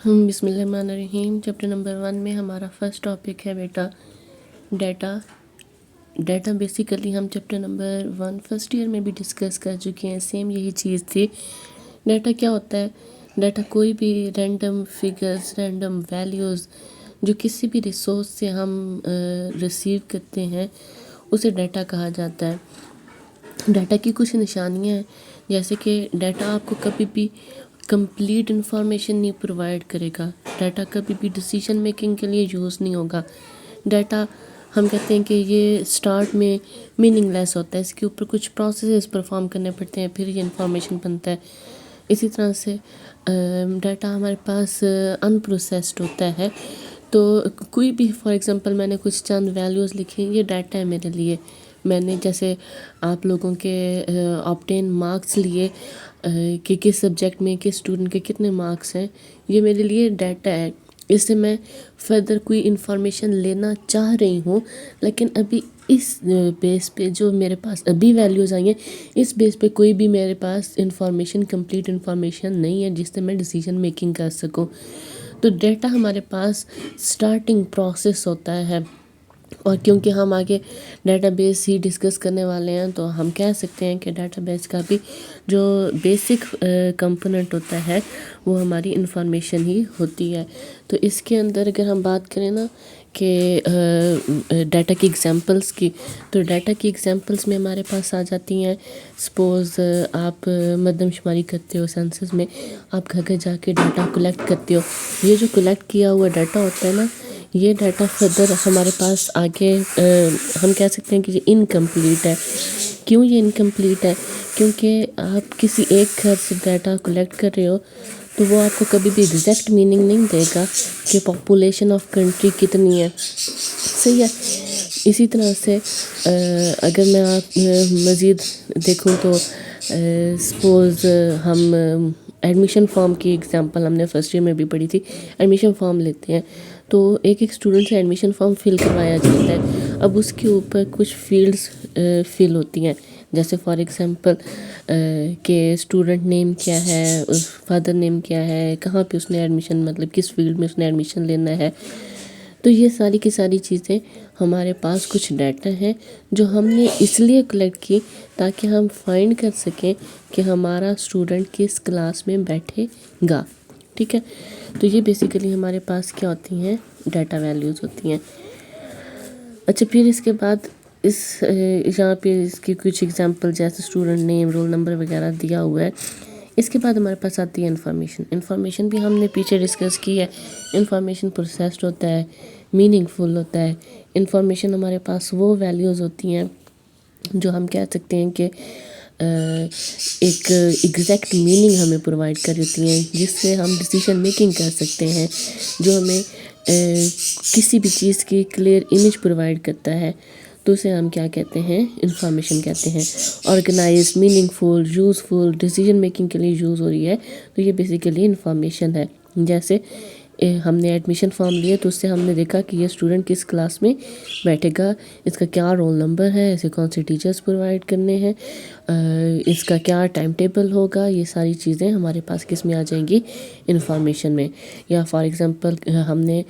بسم اللہ الرحمن الرحیم۔ چیپٹر نمبر 1 میں ہمارا فرسٹ ٹاپک ہے بیٹا ڈیٹا بیسیکلی ہم چیپٹر نمبر 1 فرسٹ ایئر میں بھی ڈسکس کر چکے ہیں، سیم یہی چیز تھی۔ ڈیٹا کیا ہوتا ہے؟ ڈیٹا کوئی بھی رینڈم فگرز، رینڈم ویلیوز جو کسی بھی ریسورس سے ہم ریسیو کرتے ہیں اسے ڈیٹا کہا جاتا ہے۔ ڈیٹا کی کچھ نشانیاں ہیں، جیسے کہ ڈیٹا آپ کو کبھی بھی کمپلیٹ انفارمیشن نہیں پرووائڈ کرے گا، ڈیٹا کبھی بھی ڈیسیژن میکنگ کے لیے یوز نہیں ہوگا۔ ڈیٹا ہم کہتے ہیں کہ یہ سٹارٹ میں میننگ لیس ہوتا ہے، اس کے اوپر کچھ پروسیسز پرفارم کرنے پڑتے ہیں پھر یہ انفارمیشن بنتا ہے۔ اسی طرح سے ڈیٹا ہمارے پاس ان پروسیسڈ ہوتا ہے، تو کوئی بھی فار ایگزامپل میں نے کچھ چند ویلیوز لکھی، یہ ڈیٹا ہے میرے لیے۔ میں نے جیسے آپ لوگوں کے آپٹین مارکس لیے کہ کس سبجیکٹ میں کس اسٹوڈنٹ کے کتنے مارکس ہیں، یہ میرے لیے ڈیٹا ہے۔ اس سے میں فردر کوئی انفارمیشن لینا چاہ رہی ہوں، لیکن ابھی اس بیس پہ جو میرے پاس ابھی ویلیوز آئی ہیں، اس بیس پہ کوئی بھی میرے پاس انفارمیشن کمپلیٹ انفارمیشن نہیں ہے جس سے میں ڈیسیژن میکنگ کر سکوں۔ تو ڈیٹا ہمارے پاس سٹارٹنگ پروسیس ہوتا ہے، اور کیونکہ ہم آگے ڈیٹا بیس ہی ڈسکس کرنے والے ہیں تو ہم کہہ سکتے ہیں کہ ڈیٹا بیس کا بھی جو بیسک کمپوننٹ ہوتا ہے وہ ہماری انفارمیشن ہی ہوتی ہے۔ تو اس کے اندر اگر ہم بات کریں نا کہ ڈیٹا کی ایگزامپلس کی، تو ڈیٹا کی ایگزامپلس میں ہمارے پاس آ جاتی ہیں، سپوز آپ مردم شماری کرتے ہو، سینسس میں آپ گھر گھر جا کے ڈیٹا کلیکٹ کرتے ہو، یہ جو کلیکٹ کیا ہوا ڈیٹا ہوتا ہے نا، یہ ڈیٹا فردر ہمارے پاس آگے ہم کہہ سکتے ہیں کہ یہ انکمپلیٹ ہے۔ کیوں یہ انکمپلیٹ ہے؟ کیونکہ آپ کسی ایک گھر سے ڈیٹا کلیکٹ کر رہے ہو تو وہ آپ کو کبھی بھی ایگزیکٹ میننگ نہیں دے گا کہ پاپولیشن آف کنٹری کتنی ہے، صحیح ہے۔ اسی طرح سے اگر میں آپ مزید دیکھوں تو سپوز ہم ایڈمیشن فارم کی ایگزامپل ہم نے فرسٹ ایئر میں بھی پڑھی تھی، ایڈمیشن فارم لیتے ہیں تو ایک اسٹوڈنٹ سے ایڈمیشن فارم فل کروایا جاتا ہے، اب اس کے اوپر کچھ فیلڈز فل ہوتی ہیں، جیسے فار ایگزامپل کہ اسٹوڈنٹ نیم کیا ہے، فادر نیم کیا ہے، کہاں پہ اس نے ایڈمیشن مطلب کس فیلڈ میں اس نے ایڈمیشن لینا ہے۔ تو یہ ساری کی ساری چیزیں ہمارے پاس کچھ ڈیٹا ہیں جو ہم نے اس لیے کلیکٹ کی تاکہ ہم فائنڈ کر سکیں کہ ہمارا اسٹوڈنٹ کس کلاس میں بیٹھے گا، ٹھیک ہے۔ تو یہ بیسیکلی ہمارے پاس کیا ہوتی ہیں؟ ڈیٹا ویلیوز ہوتی ہیں۔ اچھا، پھر اس کے بعد یہاں پہ اس کی کچھ ایگزامپل جیسے اسٹوڈنٹ نیم، رول نمبر وغیرہ دیا ہوا ہے۔ اس کے بعد ہمارے پاس آتی ہے انفارمیشن بھی ہم نے پیچھے ڈسکس کی ہے۔ انفارمیشن پروسیسڈ ہوتا ہے، میننگ فل ہوتا ہے۔ انفارمیشن ہمارے پاس وہ ویلیوز ہوتی ہیں جو ہم کہہ سکتے ہیں کہ ایک ایگزیکٹ میننگ ہمیں پرووائڈ کر دیتی ہیں، جس سے ہم ڈیسیژن میکنگ کر سکتے ہیں، جو ہمیں کسی بھی چیز کی کلیئر امیج پرووائڈ کرتا ہے، تو اسے ہم کیا کہتے ہیں؟ انفارمیشن کہتے ہیں۔ آرگنائز، میننگ فل، یوزفل، ڈیسیژن میکنگ کے لیے یوز ہو رہی ہے، تو یہ بیسیکلی انفارمیشن ہے۔ جیسے ہم نے ایڈمیشن فارم لیا تو اس سے ہم نے دیکھا کہ یہ اسٹوڈنٹ کس کلاس میں بیٹھے گا، اس کا کیا رول نمبر ہے، اسے کون سے ٹیچرز پرووائڈ کرنے ہیں، اس کا کیا ٹائم ٹیبل ہوگا، یہ ساری چیزیں ہمارے پاس کس میں آ جائیں گی؟ انفارمیشن میں۔ یا فار ایگزامپل ہم نے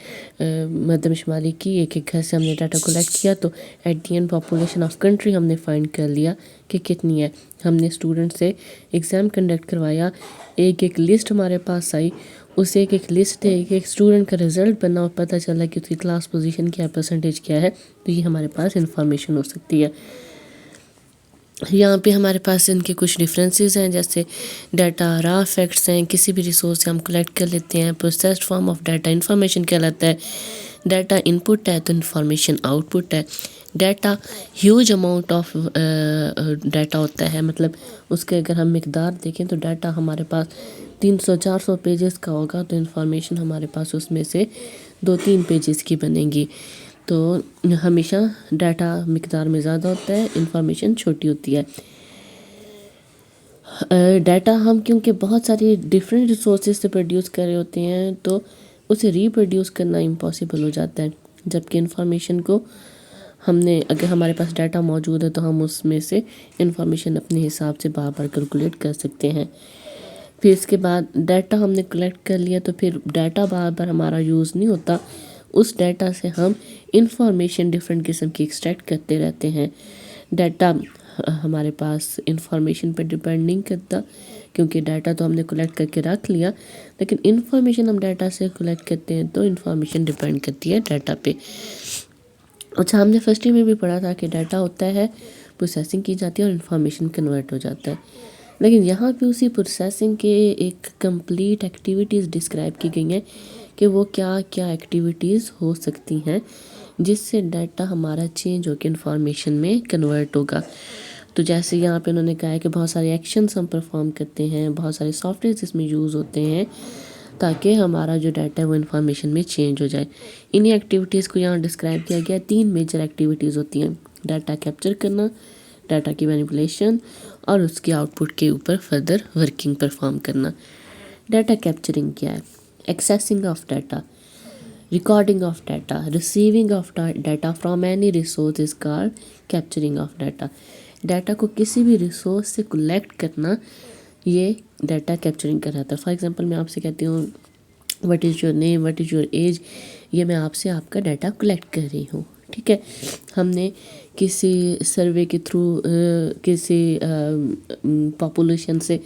مردم شماری کی، ایک ایک گھر سے ہم نے ڈیٹا کلیکٹ کیا تو at the end population of country ہم نے فائنڈ کر لیا کہ کتنی ہے۔ ہم نے اسٹوڈنٹ سے ایگزام کنڈکٹ کروایا، ایک ایک لسٹ ہمارے پاس آئی، اس ایک ایک لسٹ ایک ایک اسٹوڈنٹ کا رزلٹ بنا اور پتہ چلا کہ اس کی کلاس پوزیشن کیا، پرسنٹیج کیا ہے، تو یہ ہمارے پاس انفارمیشن ہو سکتی ہے۔ یہاں پہ ہمارے پاس ان کے کچھ ڈفرینسز ہیں، جیسے ڈیٹا را فیکٹس ہیں، کسی بھی ریسورس سے ہم کلیکٹ کر لیتے ہیں۔ Processed form of data information کہلاتا ہے۔ ڈیٹا ان پٹ ہے تو انفارمیشن آؤٹ پٹ ہے۔ Data huge amount of data ہوتا ہے، مطلب اس کے اگر ہم مقدار دیکھیں تو ڈیٹا ہمارے پاس 300-400 پیجز کا ہوگا، تو انفارمیشن ہمارے پاس اس میں سے 2-3 پیجز کی بنے گی۔ تو ہمیشہ ڈیٹا مقدار میں زیادہ ہوتا ہے، انفارمیشن چھوٹی ہوتی ہے۔ ڈیٹا ہم کیونکہ بہت ساری ڈیفرنٹ ریسورسز سے پروڈیوس کر رہے ہوتے ہیں تو اسے ریپروڈیوس کرنا امپاسبل ہو جاتا ہے، جبکہ انفارمیشن کو ہم نے اگر ہمارے پاس ڈیٹا موجود ہے تو ہم اس میں سے انفارمیشن اپنے حساب سے بار بار کیلکولیٹ کر سکتے ہیں۔ پھر اس کے بعد ڈیٹا ہم نے کلیکٹ کر لیا، تو پھر ڈیٹا بار بار ہمارا یوز نہیں ہوتا، اس ڈیٹا سے ہم انفارمیشن ڈفرینٹ قسم کی ایکسٹریکٹ کرتے رہتے ہیں۔ ڈیٹا ہمارے پاس انفارمیشن پہ ڈیپینڈ نہیں کرتا، کیونکہ ڈیٹا تو ہم نے کلیکٹ کر کے رکھ لیا، لیکن انفارمیشن ہم ڈیٹا سے کلیکٹ کرتے ہیں تو انفارمیشن ڈیپینڈ کرتی ہے ڈیٹا پہ۔ اچھا، ہم نے فرسٹ ایئر میں بھی پڑھا تھا کہ ڈیٹا ہوتا ہے، پروسیسنگ کی جاتی ہے اور انفارمیشن کنورٹ ہو جاتا ہے، لیکن یہاں پہ اسی پروسیسنگ کے ایک کمپلیٹ ایکٹیویٹیز ڈسکرائب کی گئی ہیں کہ وہ کیا کیا ایکٹیویٹیز ہو سکتی ہیں جس سے ڈیٹا ہمارا چینج ہو کے انفارمیشن میں کنورٹ ہوگا۔ تو جیسے یہاں پہ انہوں نے کہا ہے کہ بہت سارے ایکشنز ہم پرفارم کرتے ہیں، بہت سارے سافٹ ویئرز اس میں یوز ہوتے ہیں تاکہ ہمارا جو ڈیٹا ہے وہ انفارمیشن میں چینج ہو جائے۔ انہی ایکٹیویٹیز کو یہاں ڈسکرائب کیا گیا، 3 میجر ایکٹیویٹیز ہوتی ہیں: ڈیٹا کیپچر کرنا، ڈیٹا کی مینیپولیشن اور اس کی آؤٹ پٹ کے اوپر فردر ورکنگ پرفارم کرنا۔ ڈیٹا کیپچرنگ کیا ہے؟ Accessing of data, recording of data, receiving of data from any resource is called capturing of data. Data کو کسی بھی ریسورس سے کلیکٹ کرنا، یہ ڈیٹا کیپچرنگ کا رہتا ہے۔ فار ایگزامپل میں آپ سے کہتی ہوں what is your name, what is your age, یہ میں آپ سے آپ کا ڈیٹا کلیکٹ کر رہی ہوں، ٹھیک ہے۔ ہم نے کسی سروے کے تھرو کسی پاپولیشن سے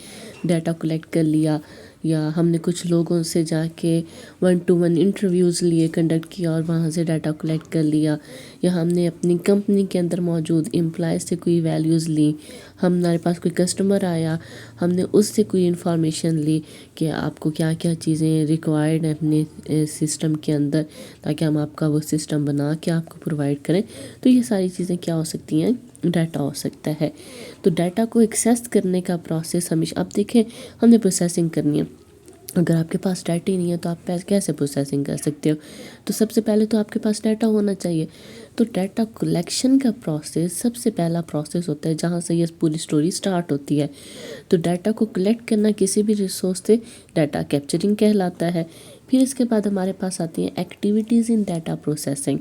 ڈیٹا کلیکٹ کر لیا، یا ہم نے کچھ لوگوں سے جا کے 1 to 1 انٹرویوز لیے، کنڈکٹ کیا اور وہاں سے ڈیٹا کلیکٹ کر لیا، یا ہم نے اپنی کمپنی کے اندر موجود امپلائز سے کوئی ویلیوز لی، ہمارے پاس کوئی کسٹمر آیا، ہم نے اس سے کوئی انفارمیشن لی کہ آپ کو کیا کیا چیزیں ریکوائرڈ ہیں اپنے سسٹم کے اندر، تاکہ ہم آپ کا وہ سسٹم بنا کے آپ کو پرووائڈ کریں۔ تو یہ ساری چیزیں کیا ہو سکتی ہیں؟ ڈیٹا ہو سکتا ہے۔ تو ڈیٹا کو ایکسیس کرنے کا پروسیس ہمیشہ، اب دیکھیں ہم نے پروسیسنگ کرنی ہے، اگر آپ کے پاس ڈیٹا ہی نہیں ہے تو آپ کیسے پروسیسنگ کر سکتے ہو؟ تو سب سے پہلے تو آپ کے پاس ڈیٹا ہونا چاہیے۔ تو ڈیٹا کلیکشن کا پروسیس سب سے پہلا پروسیس ہوتا ہے جہاں سے یہ پوری سٹوری سٹارٹ ہوتی ہے۔ تو ڈیٹا کو کلیکٹ کرنا کسی بھی ریسورس سے ڈیٹا کیپچرنگ کہلاتا ہے۔ پھر اس کے بعد ہمارے پاس آتی ہیں ایکٹیویٹیز ان ڈیٹا پروسیسنگ۔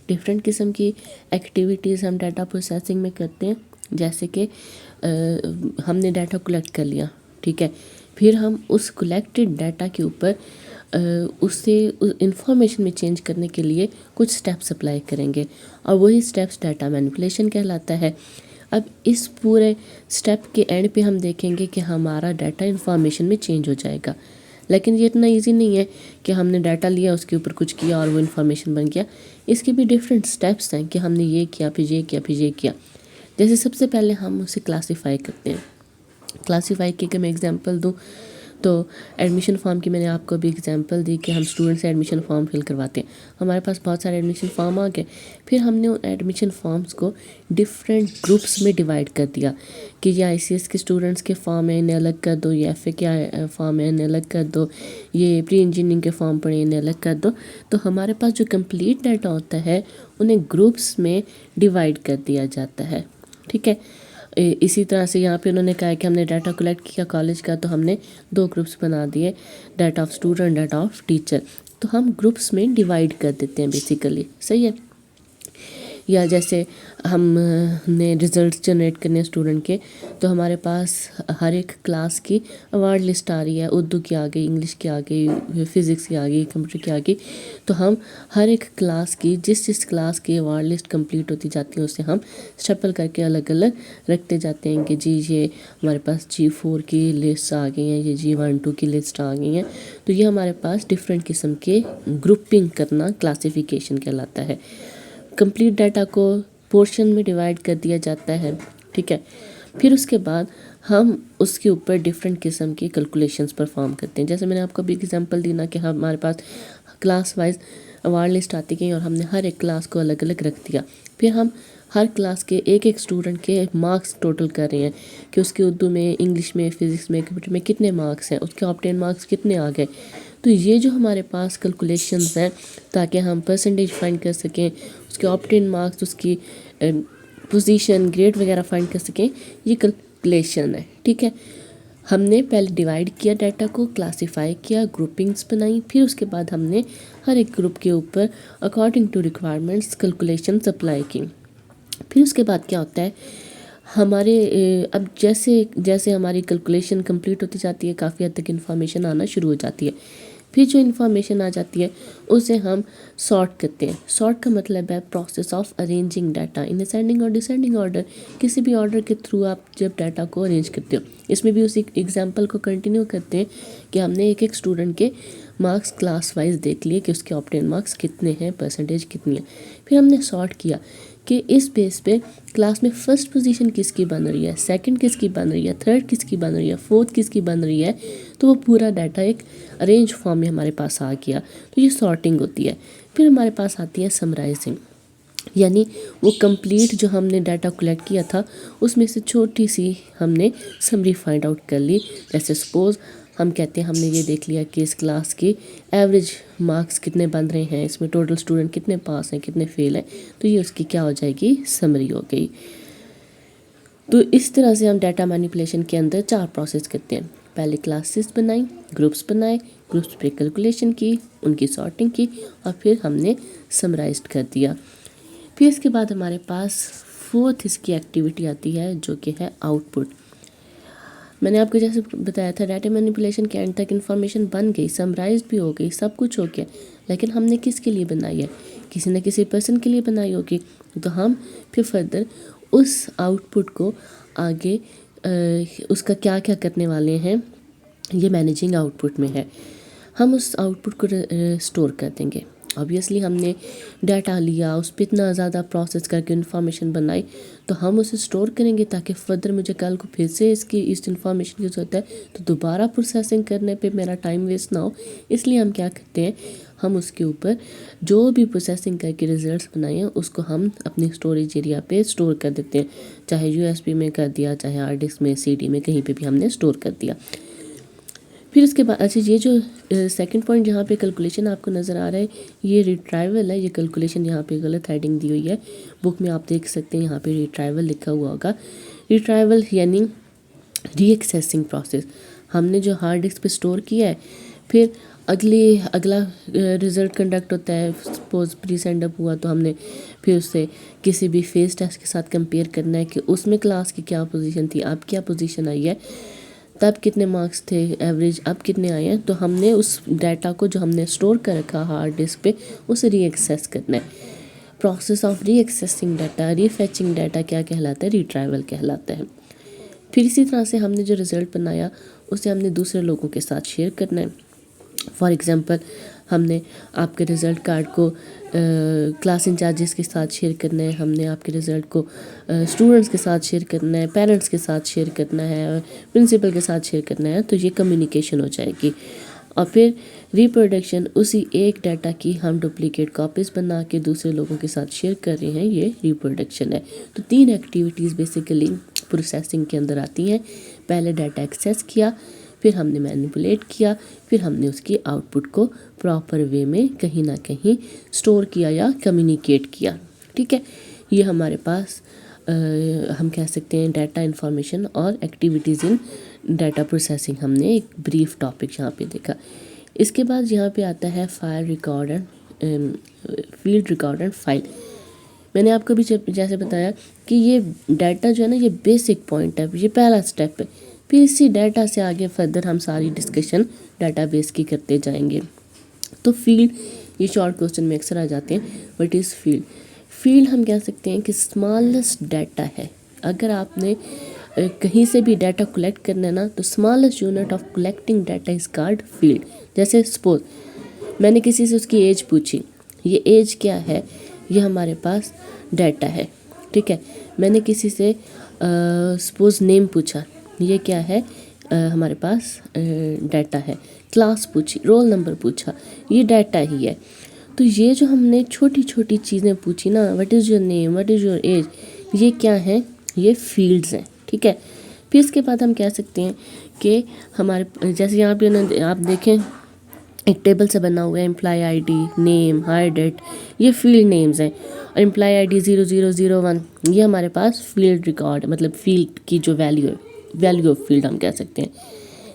ڈفرینٹ قسم کی ایکٹیویٹیز ہم ڈیٹا پروسیسنگ میں کرتے ہیں، جیسے کہ ہم نے ڈیٹا کلیکٹ کر لیا، ٹھیک ہے، پھر ہم اس کلیکٹڈ ڈیٹا کے اوپر اس سے انفارمیشن میں چینج کرنے کے لیے کچھ سٹیپس اپلائی کریں گے، اور وہی سٹیپس ڈیٹا مینیپولیشن کہلاتا ہے۔ اب اس پورے سٹیپ کے اینڈ پہ ہم دیکھیں گے کہ ہمارا ڈیٹا انفارمیشن میں چینج ہو جائے گا، لیکن یہ اتنا ایزی نہیں ہے کہ ہم نے ڈیٹا لیا، اس کے اوپر کچھ کیا اور وہ انفارمیشن بن گیا۔ اس کے بھی ڈفرینٹ سٹیپس ہیں کہ ہم نے یہ کیا، پھر یہ کیا، پھر یہ کیا۔ جیسے سب سے پہلے ہم اسے کلاسیفائی کرتے ہیں۔ کلاسیفائی کی کہ میں ایگزامپل دوں تو ایڈمیشن فارم کی میں نے آپ کو بھی ایگزامپل دی کہ ہم اسٹوڈنٹ سے ایڈمیشن فارم فل کرواتے ہیں، ہمارے پاس بہت سارے ایڈمیشن فارم آ گئے، پھر ہم نے ان ایڈمیشن فارمز کو ڈفرینٹ گروپس میں ڈیوائڈ کر دیا کہ یہ آئی سی ایس کے اسٹوڈنٹس کے فارم ہیں، انہیں الگ کر دو، یہ ایف اے کے فارم ہیں، انہیں الگ کر دو، یہ پری انجینئرنگ کے فارم پڑے، انہیں الگ کر دو۔ تو ہمارے پاس جو کمپلیٹ ڈیٹا ہوتا ہے انہیں گروپس میں ڈیوائڈ کر دیا جاتا ہے، ٹھیک ہے۔ اسی طرح سے یہاں پہ انہوں نے کہا ہے کہ ہم نے ڈیٹا کلیکٹ کیا کالج کا، تو ہم نے 2 گروپس بنا دیے، data of student, data of teacher, تو ہم گروپس میں ڈیوائڈ کر دیتے ہیں بیسیکلی، صحیح ہے۔ یا جیسے ہم نے ریزلٹس جنریٹ کرنے ہیں اسٹوڈنٹ کے، تو ہمارے پاس ہر ایک کلاس کی ایوارڈ لسٹ آ رہی ہے، اردو کی آ گئی، انگلش کی آ گئی، فزکس کی آ گئی، کمپیوٹر کی آ گئی، تو ہم ہر ایک کلاس کی جس کلاس کی ایوارڈ لسٹ کمپلیٹ ہوتی جاتی ہے اسے ہم شفل کر کے الگ الگ رکھتے جاتے ہیں کہ جی یہ ہمارے پاس G4 کی لسٹ آ گئی ہیں، یہ G12 کی لسٹ آ گئی ہیں۔ تو یہ ہمارے پاس ڈفرینٹ قسم کے گروپنگ کرنا کلاسیفیکیشن کہلاتا ہے۔ کمپلیٹ ڈیٹا کو پورشن میں ڈیوائڈ کر دیا جاتا ہے، ٹھیک ہے۔ پھر اس کے بعد ہم اس کے اوپر ڈفرینٹ قسم کی کیلکولیشنز پرفارم کرتے ہیں، جیسے میں نے آپ کو بھی ایگزامپل دی نا کہ ہمارے پاس کلاس وائز ایوارڈ لسٹ آتی گئی اور ہم نے ہر ایک کلاس کو الگ الگ رکھ دیا، پھر ہم ہر کلاس کے ایک اسٹوڈنٹ کے مارکس ٹوٹل کر رہے ہیں کہ اس کے اردو میں، انگلش میں، فزکس میں، کمپیوٹر میں کتنے مارکس ہیں، اس کے آبٹین مارکس کتنے آ گئے۔ تو یہ جو ہمارے پاس کیلکولیشنز ہیں تاکہ ہم پرسنٹیج فائنڈ کر سکیں، اس کے آبٹین مارکس، اس کی پوزیشن، گریڈ وغیرہ فائنڈ کر سکیں، یہ کیلکولیشن ہے، ٹھیک ہے۔ ہم نے پہلے ڈیوائڈ کیا ڈیٹا کو، کلاسیفائی کیا، گروپنگز بنائی، پھر اس کے بعد ہم نے ہر ایک گروپ کے اوپر according to requirements calculations apply کی۔ پھر اس کے بعد کیا ہوتا ہے، ہمارے اب جیسے جیسے ہماری کیلکولیشن کمپلیٹ ہوتی جاتی ہے کافی حد تک انفارمیشن آنا شروع ہو جاتی ہے. پھر جو انفارمیشن آ جاتی ہے اسے ہم سارٹ کرتے ہیں. سارٹ کا مطلب ہے process of arranging data in ascending اور ڈسینڈنگ آرڈر. کسی بھی آرڈر کے تھرو آپ جب ڈیٹا کو ارینج کرتے ہو. اس میں بھی اسی ایگزامپل کو کنٹینیو کرتے ہیں کہ ہم نے ایک ایک اسٹوڈنٹ کے مارکس کلاس وائز دیکھ لیے کہ اس کے آپٹین مارکس کتنے ہیں, پرسنٹیج کتنی ہے. پھر ہم نے سارٹ کیا کہ اس بیس پہ کلاس میں فرسٹ پوزیشن کس کی بن رہی ہے, سیکنڈ کس کی بن رہی ہے, تھرڈ کس کی بن رہی ہے, فورتھ کس کی بن رہی ہے. تو وہ پورا ڈیٹا ایک ارینج فارم میں ہمارے پاس آ گیا. تو یہ سارٹنگ ہوتی ہے. پھر ہمارے پاس آتی ہے سمرائزنگ, یعنی وہ کمپلیٹ جو ہم نے ڈیٹا کلیکٹ کیا تھا اس میں سے چھوٹی سی ہم نے سمری فائنڈ آؤٹ کر لی. جیسے سپوز ہم کہتے ہیں ہم نے یہ دیکھ لیا کہ اس کلاس کی ایوریج مارکس کتنے بن رہے ہیں, اس میں ٹوٹل اسٹوڈنٹ کتنے پاس ہیں, کتنے فیل ہیں. تو یہ اس کی کیا ہو جائے گی, سمری ہو گئی. تو اس طرح سے ہم ڈیٹا مینیپولیشن کے اندر 4 پروسیس کرتے ہیں. پہلے کلاسز بنائیں, گروپس بنائے, گروپس پہ کیلکولیشن کی, ان کی سارٹنگ کی, اور پھر ہم نے سمرائزڈ کر دیا. پھر اس کے بعد ہمارے پاس 4th اس کی ایکٹیویٹی آتی ہے جو کہ ہے آؤٹ پٹ. میں نے آپ کو جیسے بتایا تھا ڈیٹا مینیپولیشن کے اینڈ تک انفارمیشن بن گئی, سمرائزڈ بھی ہو گئی, سب کچھ ہو گیا, لیکن ہم نے کس کے لیے بنائی ہے, کسی نہ کسی پرسن کے لیے بنائی ہوگی. تو ہم پھر فردر اس آؤٹ پٹ کو آگے اس کا کیا کیا کرنے والے ہیں, یہ مینیجنگ آؤٹ پٹ میں ہے. ہم اس آؤٹ پٹ کو اسٹور کر دیں گے. آبویسلی ہم نے ڈیٹا لیا, اس پہ اتنا زیادہ پروسیس کر کے انفارمیشن بنائی, تو ہم اسے اسٹور کریں گے تاکہ فردر مجھے کل کو پھر سے اس انفارمیشن کی ضرورت ہے تو دوبارہ پروسیسنگ کرنے پہ میرا ٹائم ویسٹ نہ ہو. اس لیے ہم کیا کرتے ہیں, ہم اس کے اوپر جو بھی پروسیسنگ کر کے ریزلٹس بنائے ہیں اس کو ہم اپنی اسٹوریج ایریا پہ اسٹور کر دیتے ہیں, چاہے USB میں کر دیا, چاہے ہارڈ ڈسک میں, CD میں, کہیں پہ بھی ہم نے اسٹور کر دیا. پھر اس کے بعد اچھا یہ جو سیکنڈ پوائنٹ جہاں پہ کیلکولیشن آپ کو نظر آ رہا ہے یہ ریٹرائیول ہے. یہ کیلکولیشن یہاں پہ غلط ہیڈنگ دی ہوئی ہے, بک میں آپ دیکھ سکتے ہیں یہاں پہ ریٹرائیول لکھا ہوا ہوگا. ریٹرائیول یعنی ری ایکسیسنگ پروسیس. ہم نے جو ہارڈ ڈسک پہ اسٹور کیا ہے, پھر اگلا رزلٹ کنڈکٹ ہوتا ہے. سپوز پری سینڈ اپ ہوا تو ہم نے پھر اس سے کسی بھی فیس ٹیسٹ کے ساتھ کمپیئر کرنا ہے کہ اس میں کلاس کی کیا پوزیشن تھی, اب کیا پوزیشن آئی ہے, تب کتنے مارکس تھے, ایوریج اب کتنے آئے ہیں. تو ہم نے اس ڈیٹا کو جو ہم نے اسٹور کر رکھا ہارڈ ڈسک پہ اسے ری ایکسیس کرنا ہے. Process of reaccessing data, refetching data کیا کہلاتا ہے, ریٹرائیول کہلاتا ہے. پھر اسی طرح سے ہم نے جو رزلٹ بنایا اسے ہم نے دوسرے لوگوں کے ساتھ شیئر کرنا ہے. فار ایگزامپل ہم نے آپ کے رزلٹ کارڈ کو کلاس انچارجز کے ساتھ شیئر کرنا ہے, ہم نے آپ کے رزلٹ کو اسٹوڈنٹس کے ساتھ شیئر کرنا ہے, پیرنٹس کے ساتھ شیئر کرنا ہے, پرنسپل کے ساتھ شیئر کرنا ہے. تو یہ کمیونیکیشن ہو جائے گی. اور پھر ریپروڈکشن, اسی ایک ڈیٹا کی ہم ڈپلیکیٹ کاپیز بنا کے دوسرے لوگوں کے ساتھ شیئر کر رہے ہیں, یہ ریپروڈکشن ہے. تو 3 ایکٹیویٹیز بیسیکلی پروسیسنگ کے اندر آتی ہیں. پہلے ڈیٹا ایکسیس کیا, پھر ہم نے مینیپولیٹ کیا, پھر ہم نے اس کی آؤٹ پٹ کو پراپر وے میں کہیں نہ کہیں اسٹور کیا یا کمیونیکیٹ کیا. ٹھیک ہے, یہ ہمارے پاس ہم کہہ سکتے ہیں ڈیٹا انفارمیشن اور ایکٹیویٹیز ان ڈیٹا پروسیسنگ ہم نے ایک بریف ٹاپک یہاں پہ دیکھا. اس کے بعد یہاں پہ آتا ہے file record and field record and file. میں نے آپ کو بھی جیسے بتایا کہ یہ ڈیٹا جو ہے نا یہ بیسک پوائنٹ ہے, یہ پہلا سٹیپ ہے. پھر اسی ڈیٹا سے آگے فردر ہم ساری ڈسکشن ڈیٹا بیس کی کرتے جائیں گے. تو فیلڈ, یہ شارٹ کوسچن میں اکثر آ جاتے ہیں. What is field? فیلڈ ہم کہہ سکتے ہیں کہ اسمالسٹ ڈیٹا ہے. اگر آپ نے کہیں سے بھی ڈیٹا کلیکٹ کرنا ہے نا تو smallest unit of collecting data is called field. جیسے سپوز میں نے کسی سے اس کی ایج پوچھی, یہ ایج کیا ہے, یہ ہمارے پاس ڈیٹا ہے. ٹھیک ہے, میں نے کسی سے سپوز نیم پوچھا, یہ کیا ہے, ہمارے پاس ڈیٹا ہے. کلاس پوچھی, رول نمبر پوچھا, یہ ڈیٹا ہی ہے. تو یہ جو ہم نے چھوٹی چھوٹی چیزیں پوچھی نا, what is your name, what is your age, یہ کیا ہیں, یہ فیلڈز ہیں. ٹھیک ہے, پھر اس کے بعد ہم کہہ سکتے ہیں کہ ہمارے جیسے یہاں پہ آپ دیکھیں ایک ٹیبل سے بنا ہوا ہے, employee I D, name, hire date, یہ فیلڈ نیمز ہیں. اور امپلائی آئی ڈی 0001 یہ ہمارے پاس فیلڈ ریکارڈ, مطلب فیلڈ کی جو ویلیو ہے, ویلیو آف فیلڈ ہم کہہ سکتے ہیں.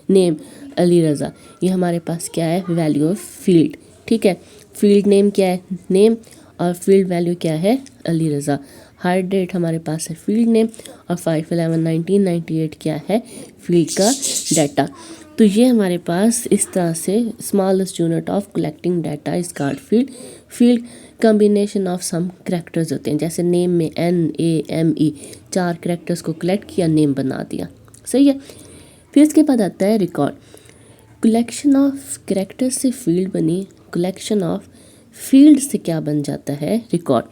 نیم علی رضا, یہ ہمارے پاس کیا ہے, ویلیو آف فیلڈ. ٹھیک ہے, فیلڈ نیم کیا ہے, نیم, اور فیلڈ ویلیو کیا ہے, علی رضا. ہائر ڈیٹ ہمارے پاس ہے فیلڈ نیم، اور 5/11/1998 کیا ہے فیلڈ کا ڈیٹا. تو یہ ہمارے پاس اس طرح سے smallest unit of collecting data is called field. Field combination of some characters ہوتے ہیں، جیسے نیم میں NAME 4 کریکٹرز کو کلیکٹ کیا، نیم بنا دیا. صحیح ہے. پھر اس کے بعد آتا ہے ریکارڈ. کلیکشن آف کریکٹر سے فیلڈ بنی، کلیکشن آف فیلڈ سے کیا بن جاتا ہے ریکارڈ.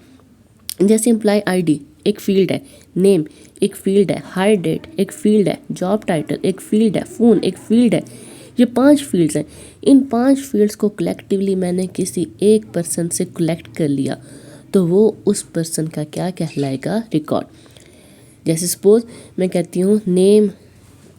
جیسے امپلائی ID ایک فیلڈ ہے، نیم ایک فیلڈ ہے، ہائر ڈیٹ ایک فیلڈ ہے، جاب ٹائٹل ایک فیلڈ ہے، فون ایک فیلڈ ہے. یہ 5 فیلڈز ہیں. ان 5 فیلڈز کو کلیکٹیولی میں نے کسی ایک پرسن سے کلیکٹ کر لیا تو وہ اس پرسن کا کیا کہلائے گا ریکارڈ. جیسے سپوز میں کہتی ہوں نیم،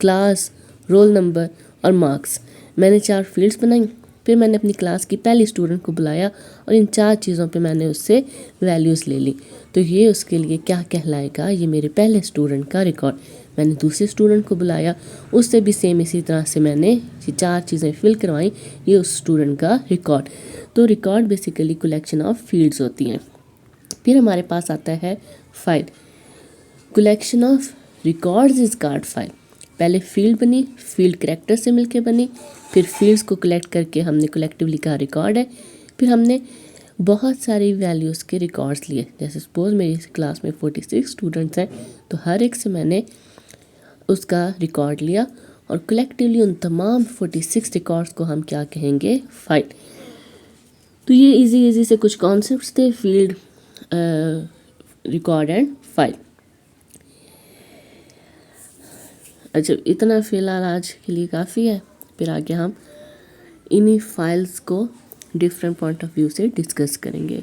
کلاس، رول نمبر اور مارکس. میں نے 4 فیلڈز بنائیں، پھر میں نے اپنی کلاس کی پہلی اسٹوڈنٹ کو بلایا اور ان 4 چیزوں پہ میں نے اس سے ویلیوز لے لی. تو یہ اس کے لیے کیا کہلائے گا، یہ میرے پہلے اسٹوڈنٹ کا ریکارڈ. میں نے دوسرے اسٹوڈنٹ کو بلایا، اس سے بھی سیم اسی طرح سے میں نے یہ 4 چیزیں فل کروائیں، یہ اس اسٹوڈنٹ کا ریکارڈ. تو record basically collection of fields ہوتی ہیں. پھر ہمارے پاس آتا ہے file. Collection of records is called file. پہلے فیلڈ بنی، فیلڈ کریکٹر سے مل کے بنی، پھر فیلڈز کو کلیکٹ کر کے ہم نے کلیکٹیولی کہا ریکارڈ ہے. پھر ہم نے بہت ساری ویلیوز کے ریکارڈز لیے. جیسے سپوز میری کلاس میں 46 اسٹوڈنٹس ہیں، تو ہر ایک سے میں نے اس کا ریکارڈ لیا اور کلیکٹیولی ان تمام 46 ریکارڈز کو ہم کیا کہیں گے، فائل. تو یہ ایزی سے کچھ کانسیپٹس تھے، فیلڈ، ریکارڈ اینڈ فائل. اچھا اتنا فی الحال آج کے لیے کافی ہے. پھر آگے ہم انہی فائلز کو ڈفرینٹ پوائنٹ آف ویو سے ڈسکس کریں گے.